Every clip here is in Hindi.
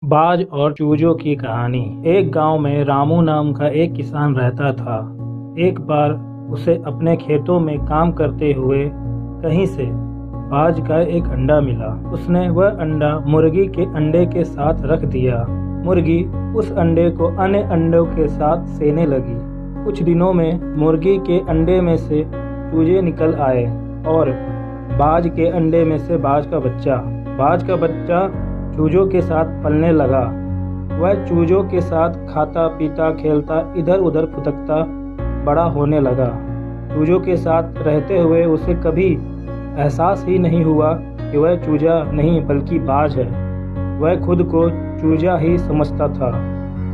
बाज और चूजों की कहानी। एक गांव में रामू नाम का एक किसान रहता था। एक बार उसे अपने खेतों में काम करते हुए कहीं से बाज का एक अंडा मिला। उसने वह अंडा मुर्गी के अंडे के साथ रख दिया। मुर्गी उस अंडे को अन्य अंडों के साथ सेने लगी। कुछ दिनों में मुर्गी के अंडे में से चूजे निकल आए और बाज के अंडे में से बाज का बच्चा चूजों के साथ पलने लगा। वह चूजों के साथ खाता पीता खेलता इधर उधर फुदकता बड़ा होने लगा। चूजों के साथ रहते हुए उसे कभी एहसास ही नहीं हुआ कि वह चूजा नहीं बल्कि बाज है। वह खुद को चूजा ही समझता था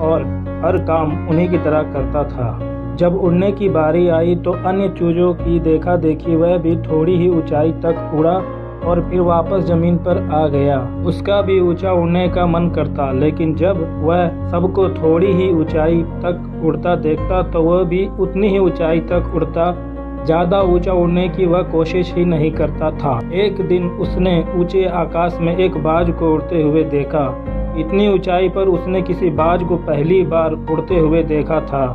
और हर काम उन्हीं की तरह करता था। जब उड़ने की बारी आई तो अन्य चूजों की देखा देखी वह भी थोड़ी ही ऊंचाई तक उड़ा और फिर वापस जमीन पर आ गया। उसका भी ऊंचा उड़ने का मन करता, लेकिन जब वह सबको थोड़ी ही ऊंचाई तक उड़ता देखता तो वह भी उतनी ही ऊंचाई तक उड़ता। ज्यादा ऊंचा उड़ने की वह कोशिश ही नहीं करता था। एक दिन उसने ऊंचे आकाश में एक बाज को उड़ते हुए देखा। इतनी ऊंचाई पर उसने किसी बाज को पहली बार उड़ते हुए देखा था।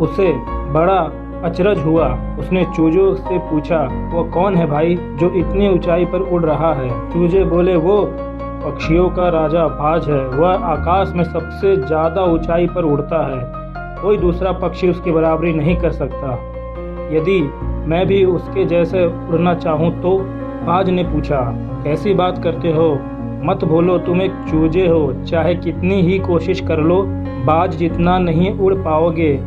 उसे बड़ा अचरज हुआ। उसने चूजों से पूछा, वो कौन है भाई जो इतनी ऊंचाई पर उड़ रहा है? चूजे बोले, वो पक्षियों का राजा बाज है। वह आकाश में सबसे ज्यादा ऊंचाई पर उड़ता है। कोई दूसरा पक्षी उसकी बराबरी नहीं कर सकता। यदि मैं भी उसके जैसे उड़ना चाहूँ तो? बाज ने पूछा, कैसी बात करते हो? मत भूलो तुम एक चूजे हो। चाहे कितनी ही कोशिश कर लो, बाज जितना नहीं उड़ पाओगे।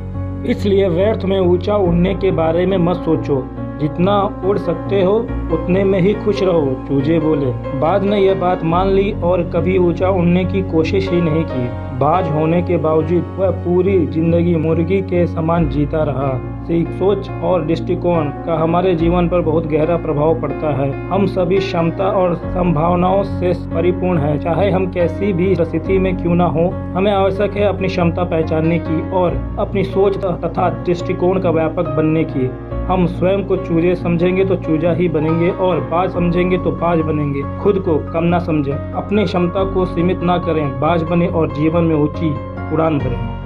इसलिए व्यर्थ में ऊंचा उड़ने के बारे में मत सोचो। जितना उड़ सकते हो उतने में ही खुश रहो। चूजे बोले। बाज ने यह बात मान ली और कभी ऊंचा उड़ने की कोशिश ही नहीं की। बाज होने के बावजूद वह पूरी जिंदगी मुर्गी के समान जीता रहा। सोच और दृष्टिकोण का हमारे जीवन पर बहुत गहरा प्रभाव पड़ता है। हम सभी क्षमता और संभावनाओं से परिपूर्ण हैं। चाहे हम कैसी भी स्थिति में क्यों ना हो, हमें आवश्यक है अपनी क्षमता पहचानने की और अपनी सोच तथा दृष्टिकोण का व्यापक बनने की। हम स्वयं को चूजे समझेंगे तो चूजा ही बनेंगे और बाज समझेंगे तो बाज बनेंगे। खुद को कम ना समझें, अपनी क्षमता को सीमित ना करें, बाज बने और जीवन में ऊंची उड़ान भरें।